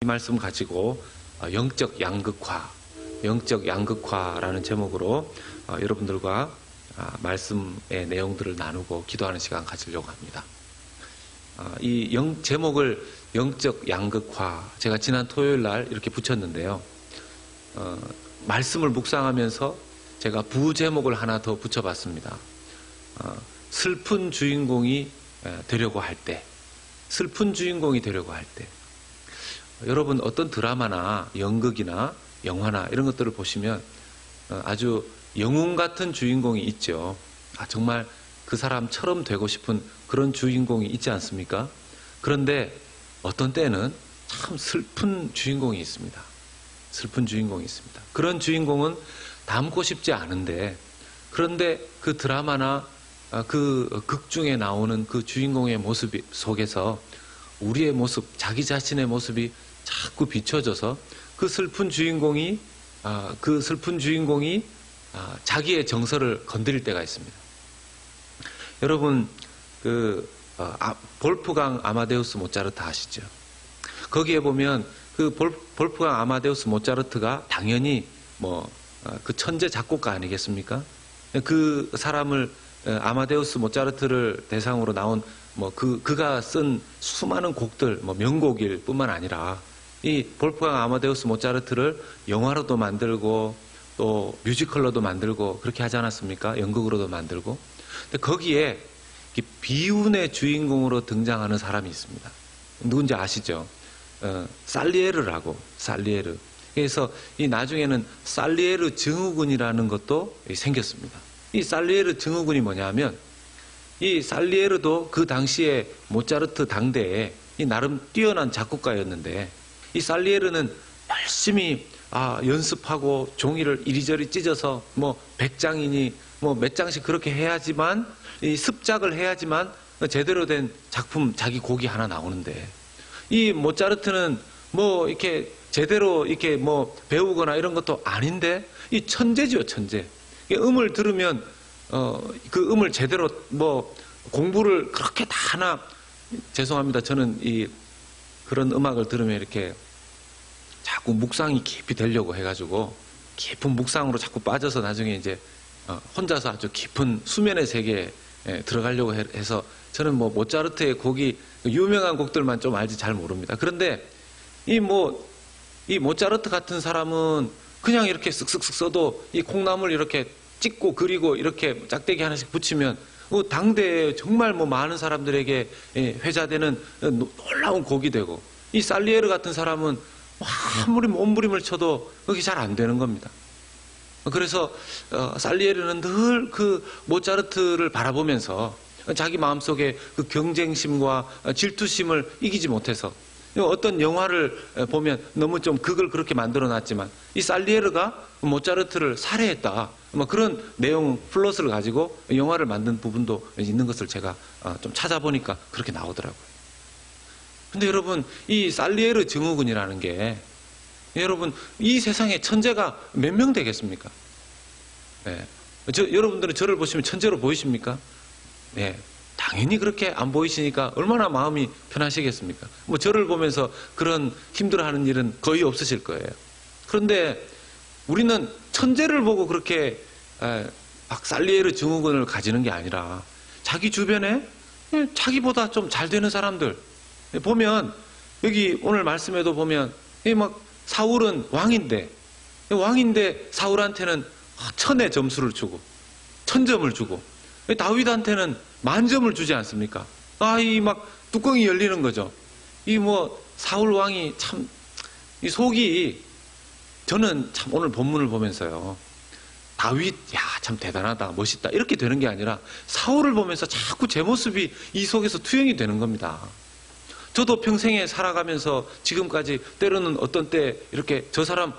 이 말씀 가지고 영적 양극화라는 제목으로 여러분들과 말씀의 내용들을 나누고 기도하는 시간 가지려고 합니다. 이 제목을 영적 양극화, 제가 지난 토요일 날 이렇게 붙였는데요. 말씀을 묵상하면서 제가 부제목을 하나 더 붙여봤습니다. 슬픈 주인공이 되려고 할 때, 여러분 어떤 드라마나 연극이나 영화나 이런 것들을 보시면 아주 영웅 같은 주인공이 있죠. 정말 그 사람처럼 되고 싶은 그런 주인공이 있지 않습니까? 그런데 어떤 때는 참 슬픈 주인공이 있습니다. 그런 주인공은 닮고 싶지 않은데, 그런데 그 드라마나 그 극 중에 나오는 그 주인공의 모습 속에서 우리의 모습, 자기 자신의 모습이 자꾸 비춰져서 그 슬픈 주인공이 자기의 정서를 건드릴 때가 있습니다. 여러분, 볼프강 아마데우스 모차르트 아시죠? 거기에 보면 그 볼프강 아마데우스 모차르트가 당연히 그 천재 작곡가 아니겠습니까? 그 사람을 아마데우스 모차르트를 대상으로 나온 그가 쓴 수많은 곡들, 명곡일 뿐만 아니라 이 볼프강 아마데우스 모차르트를 영화로도 만들고 또 뮤지컬로도 만들고 그렇게 하지 않았습니까? 연극으로도 만들고. 근데 거기에 비운의 주인공으로 등장하는 사람이 있습니다. 누군지 아시죠? 살리에르라고, 살리에르. 그래서 이 나중에는 살리에르 증후군이라는 것도 생겼습니다. 이 살리에르 증후군이 뭐냐면, 이 살리에르도 그 당시에 모차르트 당대에 이 나름 뛰어난 작곡가였는데, 이 살리에르는 열심히 연습하고 종이를 이리저리 찢어서 100장이니 몇 장씩 그렇게 해야지만, 이 습작을 해야지만 제대로 된 작품, 자기 곡이 하나 나오는데, 이 모차르트는 이렇게 제대로 이렇게 배우거나 이런 것도 아닌데, 이 천재지요, 천재. 음을 들으면 그 음을 제대로 공부를 그렇게 다 하나, 죄송합니다. 저는 그런 음악을 들으면 이렇게 자꾸 묵상이 깊이 되려고 해가지고 깊은 묵상으로 자꾸 빠져서 나중에 이제 혼자서 아주 깊은 수면의 세계에 들어가려고 해서, 저는 모차르트의 곡이 유명한 곡들만 좀 알지 잘 모릅니다. 그런데 이 모차르트 같은 사람은 그냥 이렇게 쓱쓱쓱 써도 이 콩나물 이렇게 찍고 그리고 이렇게 짝대기 하나씩 붙이면 당대에 정말 많은 사람들에게 회자되는 놀라운 곡이 되고, 이 살리에르 같은 사람은 아무리 몸부림을 쳐도 그게 잘 안 되는 겁니다. 그래서 살리에르는 늘 그 모차르트를 바라보면서 자기 마음속에 그 경쟁심과 질투심을 이기지 못해서, 어떤 영화를 보면 너무 좀 극을 그렇게 만들어 놨지만 이 살리에르가 모차르트를 살해했다, 그런 내용 플롯을 가지고 영화를 만든 부분도 있는 것을 제가 좀 찾아보니까 그렇게 나오더라고요. 근데 여러분, 이 살리에르 증후군이라는 게, 여러분, 이 세상에 천재가 몇 명 되겠습니까? 네. 여러분들은 저를 보시면 천재로 보이십니까? 네. 당연히 그렇게 안 보이시니까 얼마나 마음이 편하시겠습니까? 저를 보면서 그런 힘들어하는 일은 거의 없으실 거예요. 그런데 우리는 천재를 보고 그렇게 막 살리에르 증후군을 가지는 게 아니라, 자기 주변에 자기보다 좀 잘 되는 사람들 보면, 여기 오늘 말씀에도 보면 사울은 왕인데 사울한테는 1000의 점수를 주고 1000점을 주고, 다윗한테는 10,000점을 주지 않습니까? 뚜껑이 열리는 거죠. 사울 왕이 참, 이 속이, 저는 참 오늘 본문을 보면서요, 다윗, 참 대단하다, 멋있다, 이렇게 되는 게 아니라 사울을 보면서 자꾸 제 모습이 이 속에서 투영이 되는 겁니다. 저도 평생에 살아가면서 지금까지 때로는 어떤 때 이렇게 저 사람은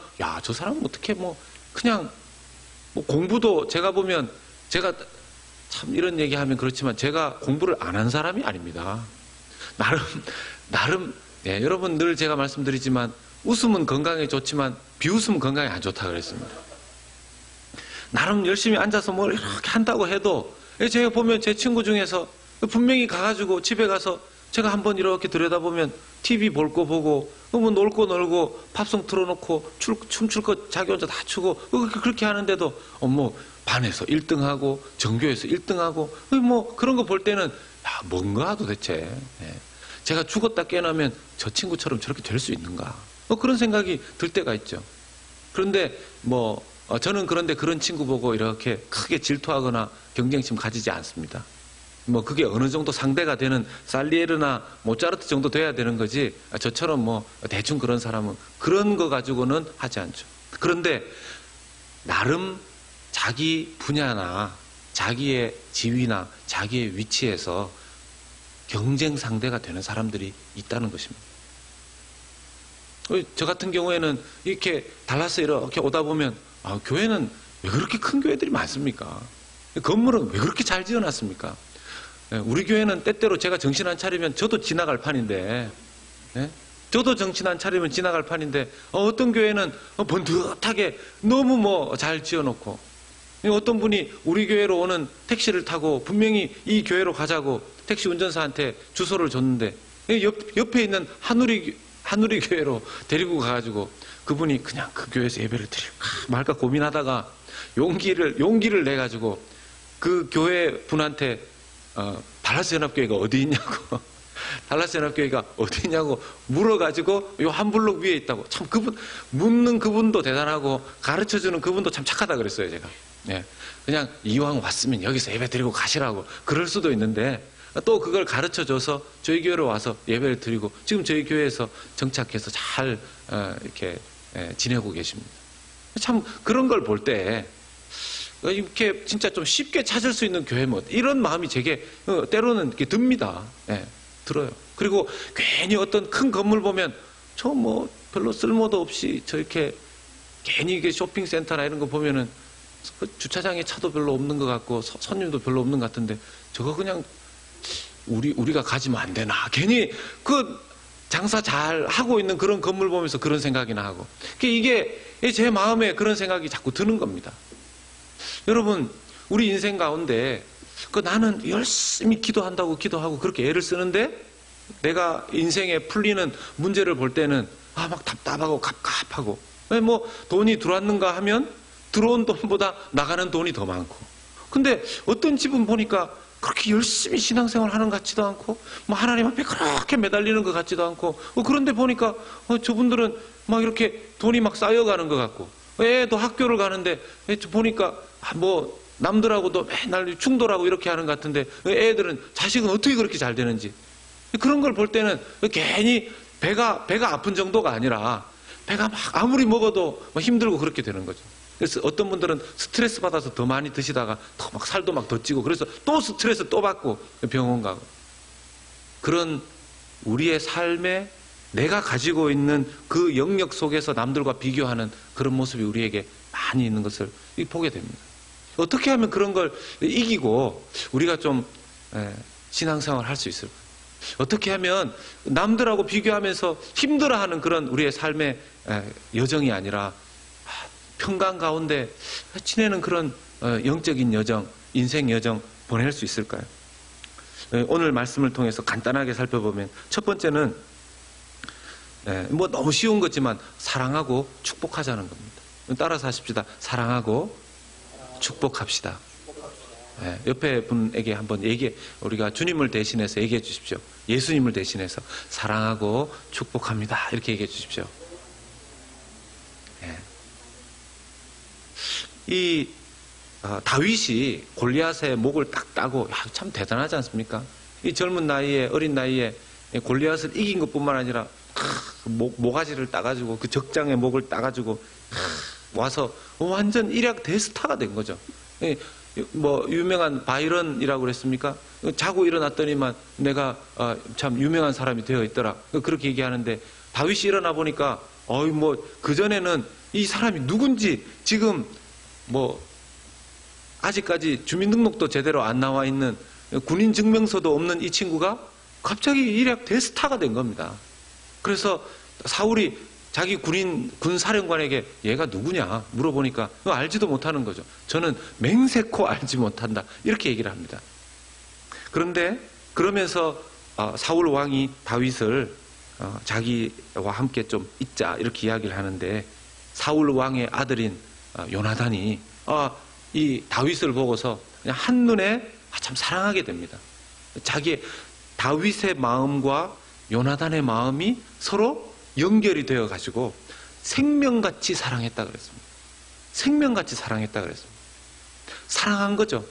어떻게 그냥 공부도, 제가 보면, 제가 참 이런 얘기하면 그렇지만 제가 공부를 안 한 사람이 아닙니다. 나름 여러분 늘 제가 말씀드리지만 웃음은 건강에 좋지만 비웃음은 건강에 안 좋다 그랬습니다. 나름 열심히 앉아서 뭘 이렇게 한다고 해도, 제가 보면 제 친구 중에서 분명히 가가지고 집에 가서 제가 한번 이렇게 들여다보면 TV 볼 거 보고 뭐 놀 거 놀고 팝송 틀어놓고 춤출 거 자기 혼자 다 추고 그렇게 하는데도 뭐 반에서 1등하고 전교에서 1등하고 뭐 그런 거 볼 때는 야, 뭔가 도대체. 예. 제가 죽었다 깨어나면 저 친구처럼 저렇게 될 수 있는가? 그런 생각이 들 때가 있죠. 그런데 저는 그런데 그런 친구 보고 이렇게 크게 질투하거나 경쟁심 가지지 않습니다. 그게 어느 정도 상대가 되는 살리에르나 모차르트 정도 돼야 되는 거지, 저처럼 대충 그런 사람은 그런 거 가지고는 하지 않죠. 그런데 나름 자기 분야나 자기의 지위나 자기의 위치에서 경쟁 상대가 되는 사람들이 있다는 것입니다. 저 같은 경우에는 이렇게 달라스 이렇게 오다 보면 교회는 왜 그렇게 큰 교회들이 많습니까? 건물은 왜 그렇게 잘 지어놨습니까? 우리 교회는 때때로 제가 정신 안 차리면 저도 지나갈 판인데, 저도 정신 안 차리면 지나갈 판인데, 어떤 교회는 번듯하게 너무 잘 지어놓고, 어떤 분이 우리 교회로 오는 택시를 타고 분명히 이 교회로 가자고 택시 운전사한테 주소를 줬는데, 옆에 있는 한우리 교회로 데리고 가가지고 그분이 그냥 그 교회에서 예배를 드릴까 말까 고민하다가 용기를 내가지고 그 교회 분한테 달라스 연합교회가 어디 있냐고 달라스 연합교회가 어디 있냐고 물어가지고 요 한 블록 위에 있다고. 참 묻는 그분도 대단하고 가르쳐주는 그분도 참 착하다 그랬어요, 제가. 예. 그냥 이왕 왔으면 여기서 예배 드리고 가시라고. 그럴 수도 있는데 또 그걸 가르쳐줘서 저희 교회로 와서 예배를 드리고 지금 저희 교회에서 정착해서 잘 이렇게 지내고 계십니다. 참 그런 걸 볼 때 이렇게 진짜 좀 쉽게 찾을 수 있는 교회 이런 마음이 제게 때로는 이렇게 듭니다. 들어요. 그리고 괜히 어떤 큰 건물 보면 저 별로 쓸모도 없이 저 이렇게 괜히 이게 쇼핑센터나 이런 거 보면은 주차장에 차도 별로 없는 것 같고 손님도 별로 없는 것 같은데 저거 그냥 우리가 가지면 안 되나? 괜히 그 장사 잘 하고 있는 그런 건물 보면서 그런 생각이나 하고. 이게 제 마음에 그런 생각이 자꾸 드는 겁니다. 여러분, 우리 인생 가운데 나는 열심히 기도한다고 기도하고 그렇게 애를 쓰는데 내가 인생에 풀리는 문제를 볼 때는 막 답답하고 갑갑하고 돈이 들어왔는가 하면 들어온 돈보다 나가는 돈이 더 많고. 근데 어떤 집은 보니까 그렇게 열심히 신앙생활 하는 것 같지도 않고, 하나님 앞에 그렇게 매달리는 것 같지도 않고, 그런데 보니까, 저분들은 이렇게 돈이 쌓여가는 것 같고, 애도 학교를 가는데, 보니까, 남들하고도 맨날 충돌하고 이렇게 하는 것 같은데, 애들은, 자식은 어떻게 그렇게 잘 되는지. 그런 걸 볼 때는 괜히 배가 아픈 정도가 아니라, 배가 아무리 먹어도 힘들고 그렇게 되는 거죠. 그래서 어떤 분들은 스트레스 받아서 더 많이 드시다가 더 살도 더 찌고 그래서 또 스트레스 또 받고 병원 가고. 그런 우리의 삶에 내가 가지고 있는 그 영역 속에서 남들과 비교하는 그런 모습이 우리에게 많이 있는 것을 보게 됩니다. 어떻게 하면 그런 걸 이기고 우리가 좀 신앙생활을 할 수 있을까? 어떻게 하면 남들하고 비교하면서 힘들어하는 그런 우리의 삶의 여정이 아니라 평강 가운데 지내는 그런 영적인 여정, 인생 여정 보낼 수 있을까요? 오늘 말씀을 통해서 간단하게 살펴보면 첫 번째는 너무 쉬운 거지만 사랑하고 축복하자는 겁니다. 따라서 하십시다. 사랑하고 축복합시다. 옆에 분에게 한번 우리가 주님을 대신해서 얘기해 주십시오. 예수님을 대신해서 사랑하고 축복합니다. 이렇게 얘기해 주십시오. 이 다윗이 골리앗의 목을 딱 따고 참 대단하지 않습니까? 이 젊은 나이에 어린 나이에 골리앗을 이긴 것뿐만 아니라 모가지를 따가지고 그 적장의 목을 따가지고 와서 완전 일약 대스타가 된 거죠. 유명한 바이런이라고 그랬습니까? 자고 일어났더니만 내가 참 유명한 사람이 되어 있더라. 그렇게 얘기하는데 다윗이 일어나 보니까 그전에는 이 사람이 누군지 지금 아직까지 주민등록도 제대로 안 나와 있는 군인 증명서도 없는 이 친구가 갑자기 일약 대스타가 된 겁니다. 그래서 사울이 자기 군 사령관에게 얘가 누구냐 물어보니까 알지도 못하는 거죠. 저는 맹세코 알지 못한다. 이렇게 얘기를 합니다. 그런데 그러면서 사울 왕이 다윗을 자기와 함께 좀 있자 이렇게 이야기를 하는데 사울 왕의 아들인 요나단이 이 다윗을 보고서 그냥 한눈에 참 사랑하게 됩니다. 다윗의 마음과 요나단의 마음이 서로 연결이 되어 가지고 생명같이 사랑했다 그랬습니다. 생명같이 사랑했다 그랬습니다. 사랑한 거죠.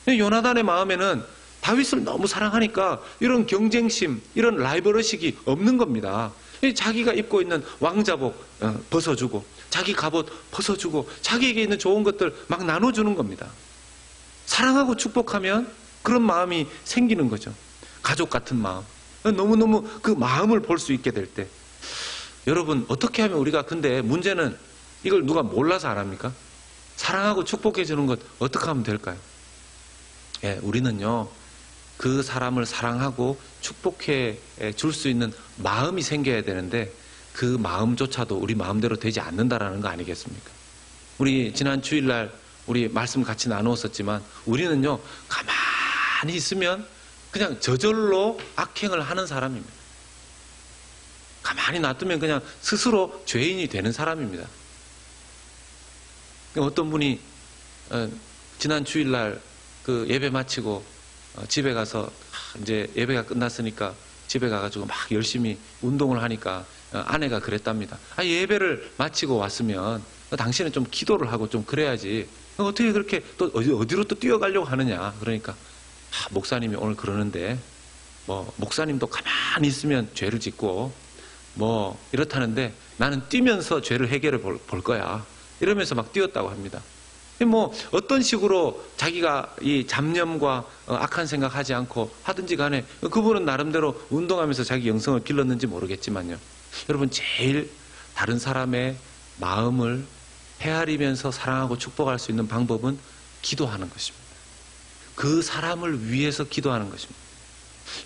요나단의 마음에는 다윗을 너무 사랑하니까 이런 경쟁심, 이런 라이벌의식이 없는 겁니다. 자기가 입고 있는 왕자복 벗어주고 자기 갑옷 벗어주고 자기에게 있는 좋은 것들 막 나눠주는 겁니다. 사랑하고 축복하면 그런 마음이 생기는 거죠. 가족 같은 마음. 너무너무 그 마음을 볼 수 있게 될 때 여러분 어떻게 하면 우리가 근데 문제는 이걸 누가 몰라서 안 합니까? 사랑하고 축복해 주는 것 어떻게 하면 될까요? 우리는요 그 사람을 사랑하고 축복해 줄 수 있는 마음이 생겨야 되는데 그 마음조차도 우리 마음대로 되지 않는다라는 거 아니겠습니까? 우리 지난 주일날 우리 말씀 같이 나누었었지만 우리는요 가만히 있으면 그냥 저절로 악행을 하는 사람입니다. 가만히 놔두면 그냥 스스로 죄인이 되는 사람입니다. 어떤 분이 지난 주일날 그 예배 마치고 집에 가서 이제 예배가 끝났으니까 집에 가가지고 막 열심히 운동을 하니까 아내가 그랬답니다. 예배를 마치고 왔으면 당신은 좀 기도를 하고 좀 그래야지 어떻게 그렇게 또 어디로 또 뛰어가려고 하느냐. 그러니까 목사님이 오늘 그러는데 목사님도 가만히 있으면 죄를 짓고 이렇다는데 나는 뛰면서 죄를 해결해 볼 거야. 이러면서 막 뛰었다고 합니다. 어떤 식으로 자기가 이 잡념과 악한 생각하지 않고 하든지 간에 그분은 나름대로 운동하면서 자기 영성을 길렀는지 모르겠지만요. 여러분 제일 다른 사람의 마음을 헤아리면서 사랑하고 축복할 수 있는 방법은 기도하는 것입니다. 그 사람을 위해서 기도하는 것입니다.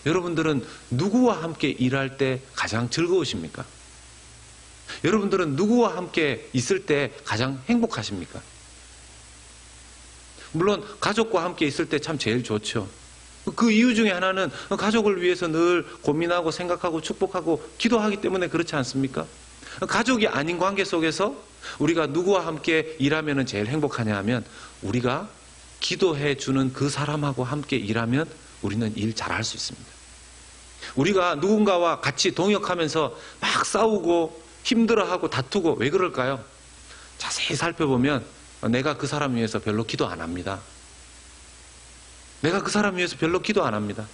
여러분들은 누구와 함께 일할 때 가장 즐거우십니까? 여러분들은 누구와 함께 있을 때 가장 행복하십니까? 물론 가족과 함께 있을 때 참 제일 좋죠. 그 이유 중에 하나는 가족을 위해서 늘 고민하고 생각하고 축복하고 기도하기 때문에 그렇지 않습니까? 가족이 아닌 관계 속에서 우리가 누구와 함께 일하면 제일 행복하냐 하면 우리가 기도해 주는 그 사람하고 함께 일하면 우리는 일 잘할 수 있습니다. 우리가 누군가와 같이 동역하면서 막 싸우고 힘들어하고 다투고 왜 그럴까요? 자세히 살펴보면 내가 그 사람 위해서 별로 기도 안 합니다. 내가 그 사람 위해서 별로 기도 안 합니다.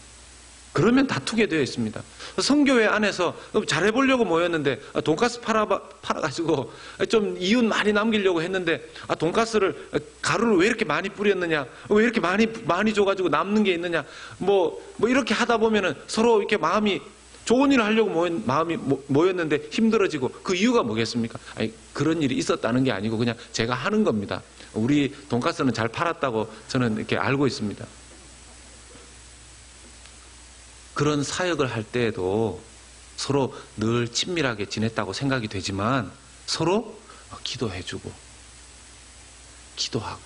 그러면 다투게 되어 있습니다. 성교회 안에서 잘해보려고 모였는데 돈가스 팔아가지고 좀 이윤 많이 남기려고 했는데 돈가스를 가루를 왜 이렇게 많이 뿌렸느냐, 왜 이렇게 많이 줘가지고 남는 게 있느냐, 이렇게 하다 보면은 서로 이렇게 마음이 좋은 일을 하려고 마음이 모였는데 힘들어지고 그 이유가 뭐겠습니까? 그런 일이 있었다는 게 아니고 그냥 제가 하는 겁니다. 우리 돈가스는 잘 팔았다고 저는 이렇게 알고 있습니다. 그런 사역을 할 때에도 서로 늘 친밀하게 지냈다고 생각이 되지만 서로 기도해주고 기도하고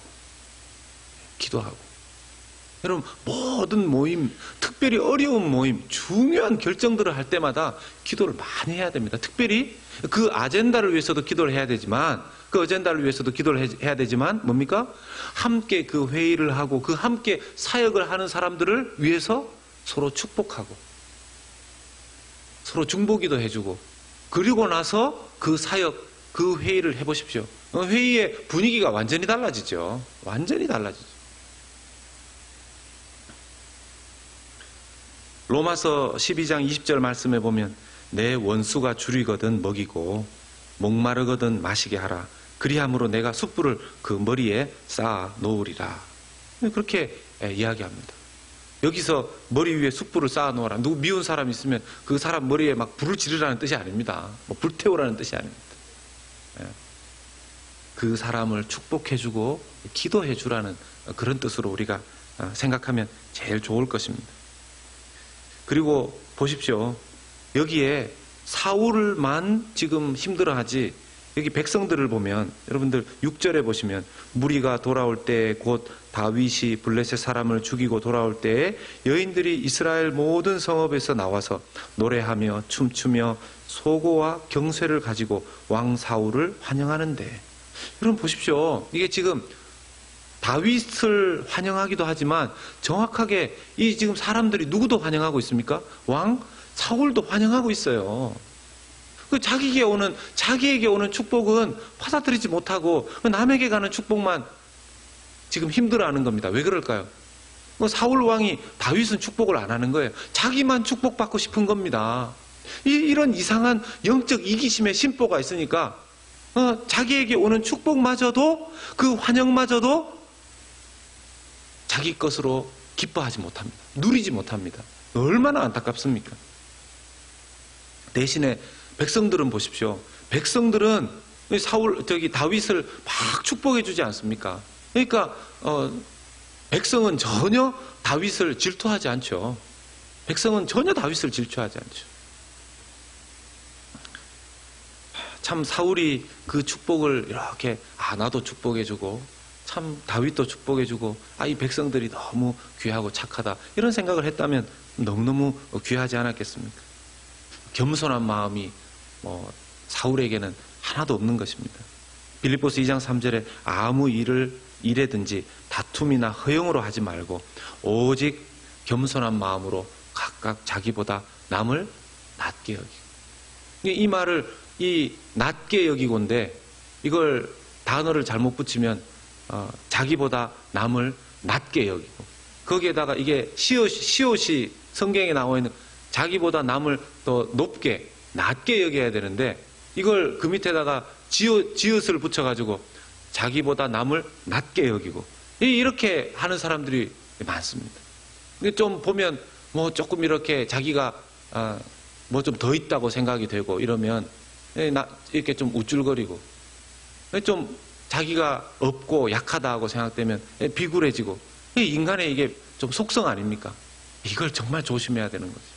여러분 모든 모임, 특별히 어려운 모임, 중요한 결정들을 할 때마다 기도를 많이 해야 됩니다. 특별히 그 아젠다를 위해서도 기도를 해야 되지만 해야 되지만 뭡니까? 함께 그 회의를 하고 그 함께 사역을 하는 사람들을 위해서 서로 축복하고 서로 중보기도 해주고 그리고 나서 그 사역, 그 회의를 해보십시오. 회의의 분위기가 완전히 달라지죠. 완전히 달라지죠. 로마서 12장 20절 말씀에 보면 내 원수가 줄이거든 먹이고 목마르거든 마시게 하라. 그리함으로 내가 숯불을 그 머리에 쌓아 놓으리라. 그렇게 이야기합니다. 여기서 머리 위에 숯불을 쌓아 놓으라. 누구 미운 사람 있으면 그 사람 머리에 막 불을 지르라는 뜻이 아닙니다. 불태우라는 뜻이 아닙니다. 그 사람을 축복해주고 기도해주라는 그런 뜻으로 우리가 생각하면 제일 좋을 것입니다. 그리고 보십시오. 여기에 사울만 지금 힘들어하지 여기 백성들을 보면 여러분들 6절에 보시면 무리가 돌아올 때 곧 다윗이 블레셋 사람을 죽이고 돌아올 때에 여인들이 이스라엘 모든 성읍에서 나와서 노래하며 춤추며 소고와 경쇠를 가지고 왕 사울을 환영하는데, 여러분 보십시오. 이게 지금 다윗을 환영하기도 하지만 정확하게 이 지금 사람들이 누구도 환영하고 있습니까? 왕 사울도 환영하고 있어요. 그 자기에게 오는 축복은 받아들이지 못하고 남에게 가는 축복만 지금 힘들어하는 겁니다. 왜 그럴까요? 사울 왕이 다윗은 축복을 안 하는 거예요. 자기만 축복받고 싶은 겁니다. 이런 이상한 영적 이기심의 심보가 있으니까 자기에게 오는 축복마저도, 그 환영마저도 자기 것으로 기뻐하지 못합니다. 누리지 못합니다. 얼마나 안타깝습니까? 대신에 백성들은 보십시오. 백성들은 다윗을 막 축복해 주지 않습니까? 그러니까 백성은 전혀 다윗을 질투하지 않죠. 백성은 전혀 다윗을 질투하지 않죠. 참 사울이 그 축복을 이렇게 나도 축복해주고 참 다윗도 축복해주고 이 백성들이 너무 귀하고 착하다 이런 생각을 했다면 너무너무 귀하지 않았겠습니까? 겸손한 마음이 사울에게는 하나도 없는 것입니다. 빌립보서 2장 3절에 아무 일에든지 다툼이나 허용으로 하지 말고 오직 겸손한 마음으로 각각 자기보다 남을 낮게 여기고, 이 말을 이 낮게 여기고인데 이걸 단어를 잘못 붙이면 자기보다 남을 낮게 여기고, 거기에다가 이게 시옷이 성경에 나와 있는 자기보다 남을 더 높게 낮게 여겨야 되는데 이걸 그 밑에다가 지읒을 붙여가지고 자기보다 남을 낮게 여기고, 이렇게 하는 사람들이 많습니다. 좀 보면 조금 이렇게 자기가 좀 더 있다고 생각이 되고 이러면 이렇게 좀 우쭐거리고, 좀 자기가 없고 약하다고 생각되면 비굴해지고, 인간의 이게 좀 속성 아닙니까? 이걸 정말 조심해야 되는 거죠.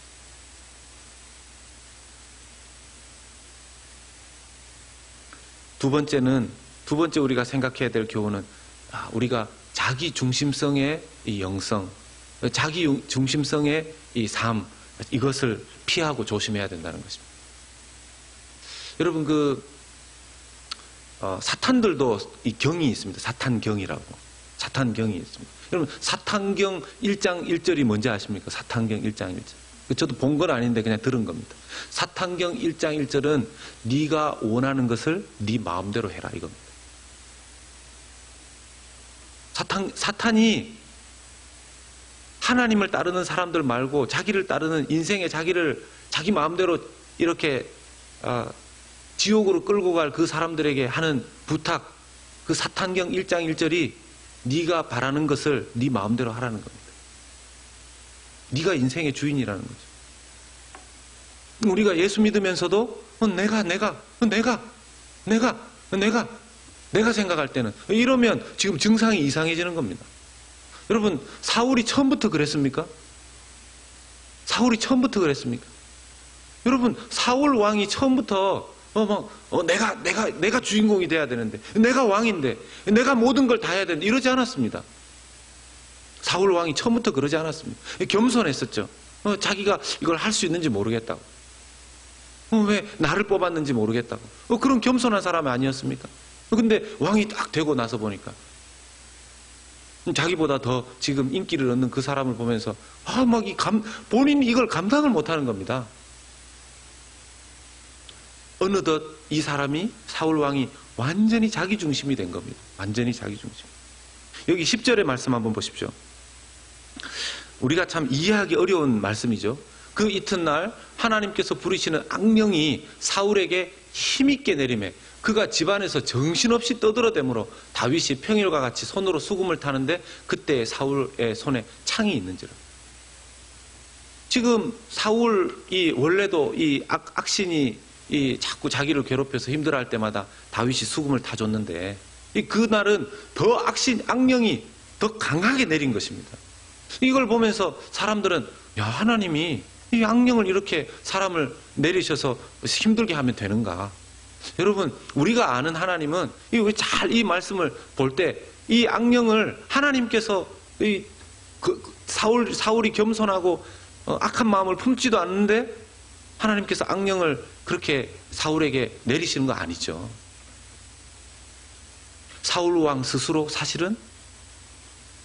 두 번째 우리가 생각해야 될 교훈은 우리가 자기 중심성의 이 영성, 자기 중심성의 이 삶, 이것을 피하고 조심해야 된다는 것입니다. 여러분 사탄들도 이 경이 있습니다. 사탄경이 있습니다. 여러분 사탄경 1장 1절이 뭔지 아십니까? 사탄경 1장 1절. 저도 본 건 아닌데 그냥 들은 겁니다. 사탄경 1장 1절은 네가 원하는 것을 네 마음대로 해라 이겁니다. 사탄이 하나님을 따르는 사람들 말고 자기를 따르는 인생의 자기 마음대로 이렇게 지옥으로 끌고 갈 그 사람들에게 하는 부탁, 그 사탄경 1장 1절이 네가 바라는 것을 네 마음대로 하라는 겁니다. 네가 인생의 주인이라는 거죠. 우리가 예수 믿으면서도 내가 생각할 때는 이러면 지금 증상이 이상해지는 겁니다. 여러분 사울이 처음부터 그랬습니까? 여러분 사울 왕이 처음부터 내가 주인공이 돼야 되는데, 내가 왕인데, 내가 모든 걸 다 해야 되는데 이러지 않았습니다. 사울 왕이 처음부터 그러지 않았습니다. 겸손했었죠. 자기가 이걸 할 수 있는지 모르겠다고. 왜 나를 뽑았는지 모르겠다고. 그런 겸손한 사람이 아니었습니까? 근데 왕이 딱 되고 나서 보니까 자기보다 더 지금 인기를 얻는 그 사람을 보면서 본인이 이걸 감당을 못하는 겁니다. 어느덧 이 사람이 사울 왕이 완전히 자기 중심이 된 겁니다. 완전히 자기 중심. 여기 10절의 말씀 한번 보십시오. 우리가 참 이해하기 어려운 말씀이죠. 그 이튿날 하나님께서 부리시는 악령이 사울에게 힘있게 내리매 그가 집안에서 정신없이 떠들어대므로 다윗이 평일과 같이 손으로 수금을 타는데 그때 사울의 손에 창이 있는지라. 지금 사울이 원래도 이 악신이 자꾸 자기를 괴롭혀서 힘들어할 때마다 다윗이 수금을 타줬는데 그날은 더 악령이 더 강하게 내린 것입니다. 이걸 보면서 사람들은 하나님이 이 악령을 이렇게 사람을 내리셔서 힘들게 하면 되는가? 여러분, 우리가 아는 하나님은 이 말씀을 볼 때 이 악령을 하나님께서 사울이 겸손하고 악한 마음을 품지도 않는데 하나님께서 악령을 그렇게 사울에게 내리시는 거 아니죠. 사울 왕 스스로 사실은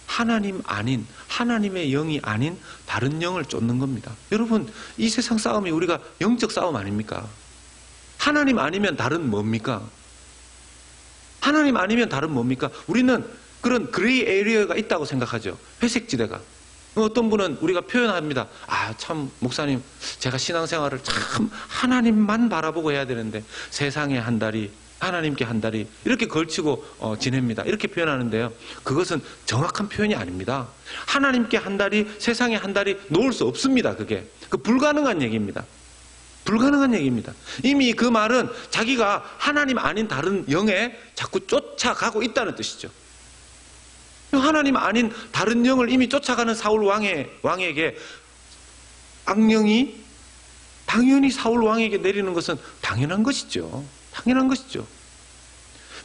하나님 아닌, 하나님의 영이 아닌 다른 영을 쫓는 겁니다. 여러분, 이 세상 싸움이 우리가 영적 싸움 아닙니까? 하나님 아니면 다른 뭡니까? 하나님 아니면 다른 뭡니까? 우리는 그런 그레이 에리어가 있다고 생각하죠. 회색지대가. 어떤 분은 우리가 표현합니다. 아, 참, 목사님, 제가 신앙생활을 참 하나님만 바라보고 해야 되는데 세상에 한 다리, 하나님께 한 다리 이렇게 걸치고 지냅니다. 이렇게 표현하는데요. 그것은 정확한 표현이 아닙니다. 하나님께 한 다리, 세상에 한 다리 놓을 수 없습니다. 그게. 불가능한 얘기입니다. 불가능한 얘기입니다. 이미 그 말은 자기가 하나님 아닌 다른 영에 자꾸 쫓아가고 있다는 뜻이죠. 하나님 아닌 다른 영을 이미 쫓아가는 사울 왕에게 악령이 당연히 사울 왕에게 내리는 것은 당연한 것이죠. 당연한 것이죠.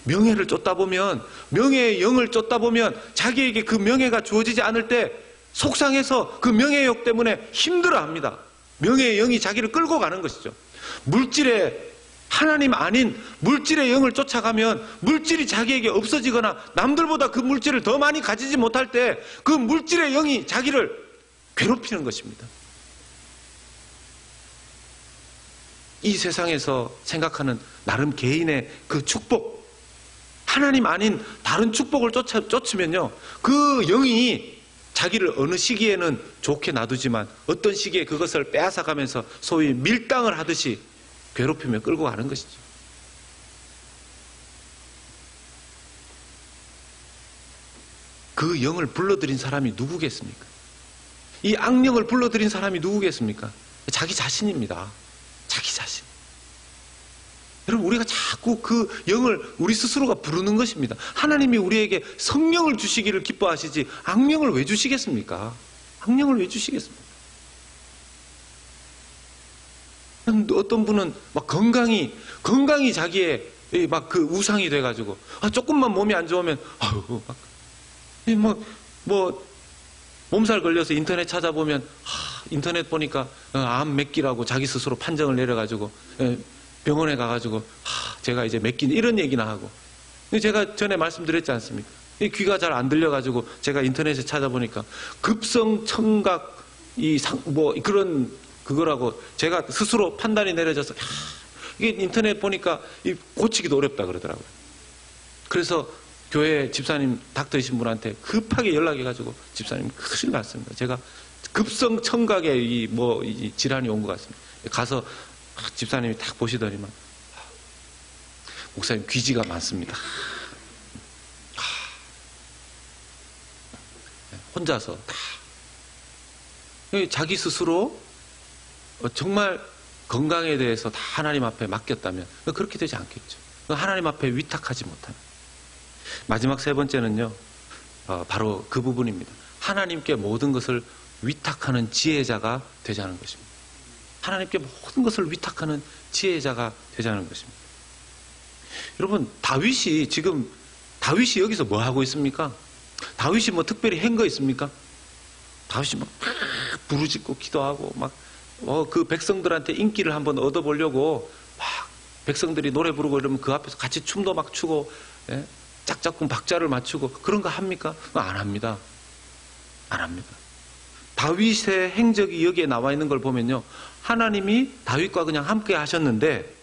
명예를 쫓다 보면, 명예의 영을 쫓다 보면 자기에게 그 명예가 주어지지 않을 때 속상해서 그 명예욕 때문에 힘들어합니다. 명예의 영이 자기를 끌고 가는 것이죠. 물질의 하나님 아닌 물질의 영을 쫓아가면 물질이 자기에게 없어지거나 남들보다 그 물질을 더 많이 가지지 못할 때 그 물질의 영이 자기를 괴롭히는 것입니다. 이 세상에서 생각하는 나름 개인의 그 축복, 하나님 아닌 다른 축복을 쫓으면요, 그 영이 자기를 어느 시기에는 좋게 놔두지만 어떤 시기에 그것을 빼앗아가면서 소위 밀당을 하듯이 괴롭히며 끌고 가는 것이죠. 그 영을 불러들인 사람이 누구겠습니까? 이 악령을 불러들인 사람이 누구겠습니까? 자기 자신입니다. 자기 자신. 여러분, 우리가 자꾸 그 영을 우리 스스로가 부르는 것입니다. 하나님이 우리에게 성령을 주시기를 기뻐하시지 악령을 왜 주시겠습니까? 악령을 왜 주시겠습니까? 어떤 분은 막 건강이 자기의 막 그 우상이 돼가지고 조금만 몸이 안 좋으면 뭐 몸살 걸려서 인터넷 찾아보면 인터넷 보니까 암 몇 기라고 자기 스스로 판정을 내려가지고 병원에 가가지고 제가 이제 몇 기 이런 얘기나 하고, 제가 전에 말씀드렸지 않습니까? 귀가 잘 안 들려가지고 제가 인터넷에 찾아보니까 급성 청각 그런 그거라고 제가 스스로 판단이 내려져서 이게 인터넷 보니까 고치기도 어렵다 그러더라고요. 그래서 교회 집사님 닥터이신 분한테 급하게 연락해가지고 집사님 큰일 났습니다. 제가 급성 청각에 이 질환이 온 것 같습니다. 가서 집사님이 딱 보시더니만 목사님 귀지가 많습니다. 혼자서 자기 스스로 정말 건강에 대해서 다 하나님 앞에 맡겼다면 그렇게 되지 않겠죠. 하나님 앞에 위탁하지 못하는. 마지막 세 번째는요, 바로 그 부분입니다. 하나님께 모든 것을 위탁하는 지혜자가 되자는 것입니다. 하나님께 모든 것을 위탁하는 지혜자가 되자는 것입니다. 여러분, 다윗이 여기서 뭐 하고 있습니까? 다윗이 뭐 특별히 한 거 있습니까? 다윗이 막 부르짖고 기도하고 그 백성들한테 인기를 한번 얻어보려고 막 백성들이 노래 부르고 이러면 그 앞에서 같이 춤도 막 추고, 짝짝꿍 박자를 맞추고 그런 거 합니까? 안 합니다. 안 합니다. 다윗의 행적이 여기에 나와 있는 걸 보면요, 하나님이 다윗과 그냥 함께 하셨는데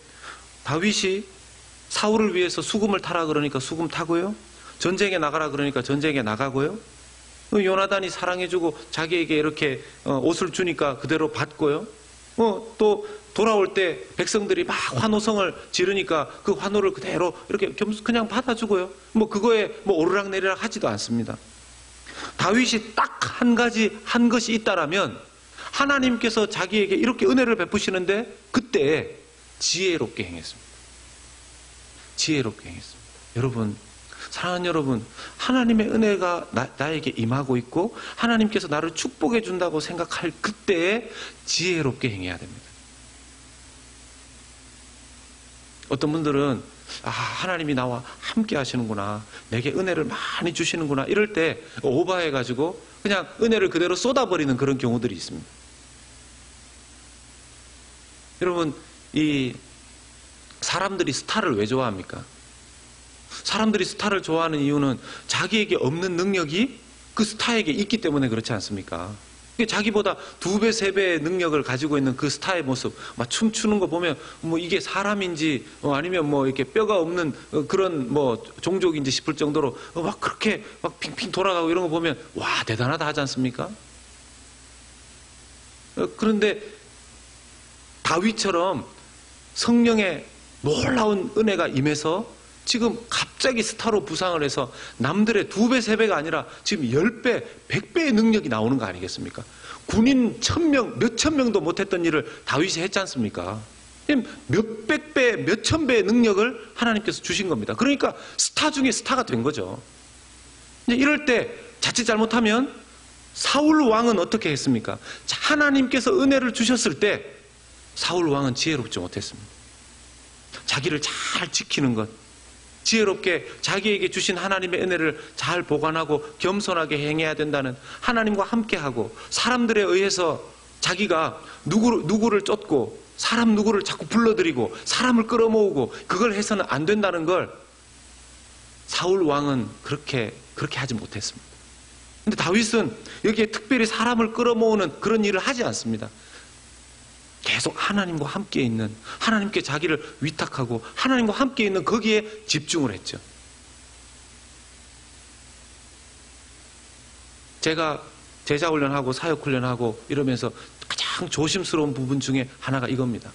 다윗이 사울을 위해서 수금을 타라 그러니까 수금 타고요, 전쟁에 나가라 그러니까 전쟁에 나가고요, 요나단이 사랑해주고 자기에게 이렇게 옷을 주니까 그대로 받고요, 또 돌아올 때 백성들이 막 환호성을 지르니까 그 환호를 그대로 이렇게 그냥 받아주고요, 그거에 오르락내리락 하지도 않습니다. 다윗이 딱 한 가지 한 것이 있다라면 하나님께서 자기에게 이렇게 은혜를 베푸시는데 그때 지혜롭게 행했습니다. 지혜롭게 행했습니다. 여러분, 사랑하는 여러분, 하나님의 은혜가 나에게 임하고 있고 하나님께서 나를 축복해 준다고 생각할 그때에 지혜롭게 행해야 됩니다. 어떤 분들은 하나님이 나와 함께 하시는구나, 내게 은혜를 많이 주시는구나, 이럴 때 오버해가지고 그냥 은혜를 그대로 쏟아버리는 그런 경우들이 있습니다. 여러분, 이 사람들이 스타를 왜 좋아합니까? 사람들이 스타를 좋아하는 이유는 자기에게 없는 능력이 그 스타에게 있기 때문에 그렇지 않습니까? 자기보다 2배, 3배의 능력을 가지고 있는 그 스타의 모습, 막 춤추는 거 보면 뭐 이게 사람인지 아니면 뭐 이렇게 뼈가 없는 그런 뭐 종족인지 싶을 정도로 막 그렇게 막 핑핑 돌아가고 이런 거 보면 와, 대단하다 하지 않습니까? 그런데 다윗처럼 성령의 놀라운 은혜가 임해서 지금 갑자기 스타로 부상을 해서 남들의 2배, 3배가 아니라 지금 10배, 100배의 능력이 나오는 거 아니겠습니까? 군인 1000명, 몇천 명도 못했던 일을 다윗이 했지 않습니까? 몇백 배, 몇천 배의 능력을 하나님께서 주신 겁니다. 그러니까 스타 중에 스타가 된 거죠. 이럴 때 자칫 잘못하면 사울 왕은 어떻게 했습니까? 하나님께서 은혜를 주셨을 때 사울 왕은 지혜롭지 못했습니다. 자기를 잘 지키는 것, 지혜롭게 자기에게 주신 하나님의 은혜를 잘 보관하고 겸손하게 행해야 된다는, 하나님과 함께하고 사람들에 의해서 자기가 누구를 쫓고 사람 누구를 자꾸 불러들이고 사람을 끌어모으고 그걸 해서는 안 된다는 걸 사울 왕은 그렇게 하지 못했습니다. 근데 다윗은 여기에 특별히 사람을 끌어모으는 그런 일을 하지 않습니다. 계속 하나님과 함께 있는, 하나님께 자기를 위탁하고 하나님과 함께 있는 거기에 집중을 했죠. 제가 제자훈련하고 사역훈련하고 이러면서 가장 조심스러운 부분 중에 하나가 이겁니다.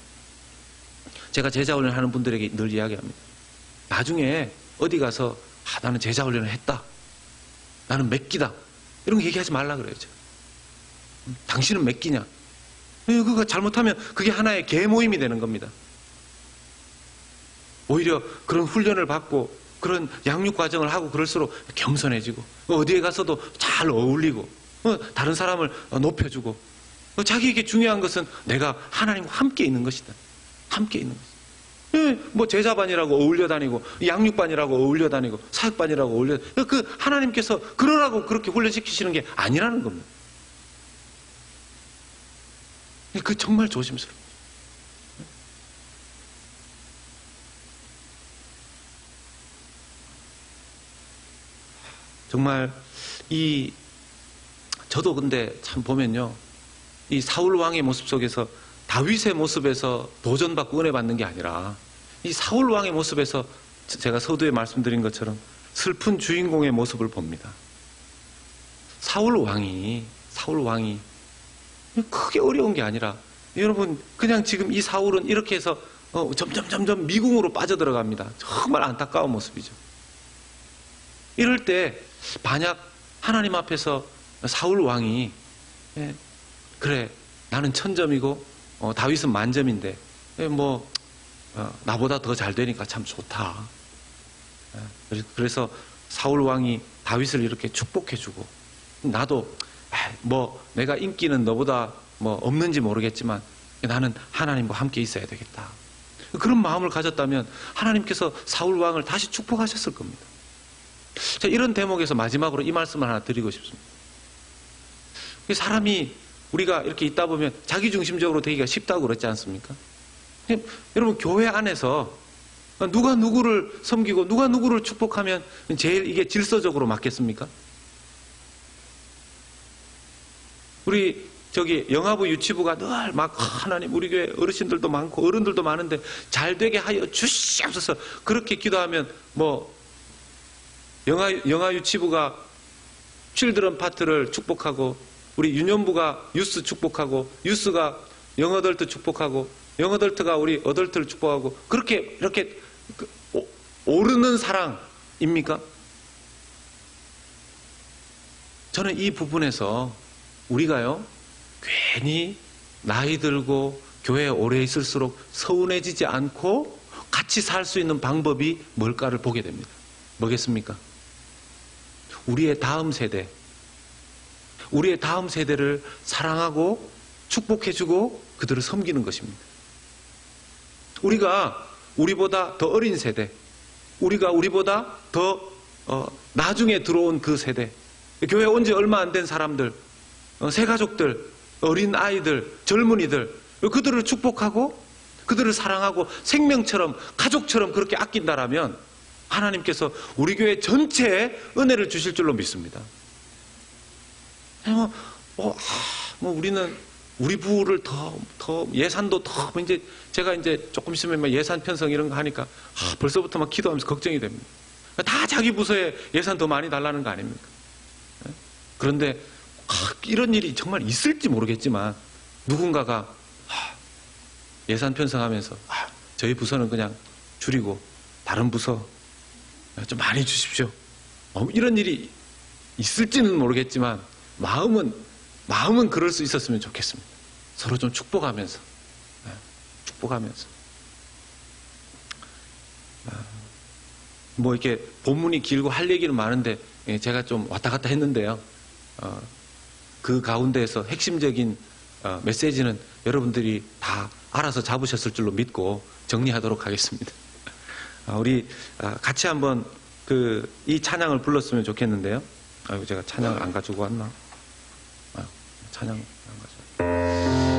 제가 제자훈련하는 분들에게 늘 이야기합니다. 나중에 어디 가서 나는 제자훈련을 했다, 나는 몇 기다, 이런 거 얘기하지 말라 그래야죠. 당신은 몇 기냐? 그거 잘못하면 그게 하나의 계모임이 되는 겁니다. 오히려 그런 훈련을 받고 그런 양육 과정을 하고 그럴수록 겸손해지고 어디에 가서도 잘 어울리고 다른 사람을 높여주고, 자기에게 중요한 것은 내가 하나님과 함께 있는 것이다. 함께 있는 것이다. 뭐 제자반이라고 어울려 다니고 양육반이라고 어울려 다니고 사역반이라고 어울려 다니고, 그 하나님께서 그러라고 그렇게 훈련시키시는 게 아니라는 겁니다. 그 정말 조심스러워요. 정말 저도 근데 참 보면요, 이 사울 왕의 모습 속에서 다윗의 모습에서 도전받고 은혜 받는 게 아니라 이 사울 왕의 모습에서 제가 서두에 말씀드린 것처럼 슬픈 주인공의 모습을 봅니다. 사울 왕이 크게 어려운 게 아니라, 여러분 그냥 지금 이 사울은 이렇게 해서 점점 미궁으로 빠져들어갑니다. 정말 안타까운 모습이죠. 이럴 때 만약 하나님 앞에서 사울 왕이 그래, 나는 1000점이고 다윗은 만점인데 나보다 더 잘 되니까 참 좋다. 그래서 사울 왕이 다윗을 이렇게 축복해주고, 나도 내가 인기는 너보다 없는지 모르겠지만 나는 하나님과 함께 있어야 되겠다. 그런 마음을 가졌다면 하나님께서 사울 왕을 다시 축복하셨을 겁니다. 자, 이런 대목에서 마지막으로 이 말씀을 하나 드리고 싶습니다. 사람이 우리가 이렇게 있다 보면 자기중심적으로 되기가 쉽다고 그렇지 않습니까? 여러분, 교회 안에서 누가 누구를 섬기고 누가 누구를 축복하면 제일 이게 질서적으로 맞겠습니까? 우리 영화부 유치부가 늘 막 하나님, 우리 교회 어르신들도 많고 어른들도 많은데 잘 되게 하여 주시옵소서 그렇게 기도하면 영화 유치부가 칠드런 파트를 축복하고, 우리 유년부가 유스 축복하고, 유스가 영어덜트 축복하고, 영어덜트가 우리 어덜트를 축복하고, 그렇게 이렇게 오르는 사랑입니까? 저는 이 부분에서 우리가요, 괜히 나이 들고 교회에 오래 있을수록 서운해지지 않고 같이 살 수 있는 방법이 뭘까를 보게 됩니다. 뭐겠습니까? 우리의 다음 세대를 사랑하고 축복해주고 그들을 섬기는 것입니다. 우리가 우리보다 더 어린 세대, 우리보다 더 나중에 들어온 그 세대, 교회 온 지 얼마 안 된 사람들, 새 가족들, 어린 아이들, 젊은이들, 그들을 축복하고 그들을 사랑하고 생명처럼 가족처럼 그렇게 아낀다라면 하나님께서 우리 교회 전체에 은혜를 주실 줄로 믿습니다. 우리는 우리 부를 더 예산도 더 이제 제가 이제 조금 있으면 예산 편성 이런 거 하니까 벌써부터 막 기도하면서 걱정이 됩니다. 다 자기 부서에 예산 더 많이 달라는 거 아닙니까? 그런데 이런 일이 정말 있을지 모르겠지만 누군가가 예산 편성하면서 저희 부서는 그냥 줄이고 다른 부서 좀 많이 주십시오. 이런 일이 있을지는 모르겠지만 마음은 그럴 수 있었으면 좋겠습니다. 서로 좀 축복하면서 뭐 이렇게 본문이 길고 할 얘기는 많은데 제가 좀 왔다 갔다 했는데요. 그 가운데에서 핵심적인 메시지는 여러분들이 다 알아서 잡으셨을 줄로 믿고 정리하도록 하겠습니다. 우리 같이 한번 이 찬양을 불렀으면 좋겠는데요. 제가 찬양을 안 가지고 왔나? 찬양 안 가지고.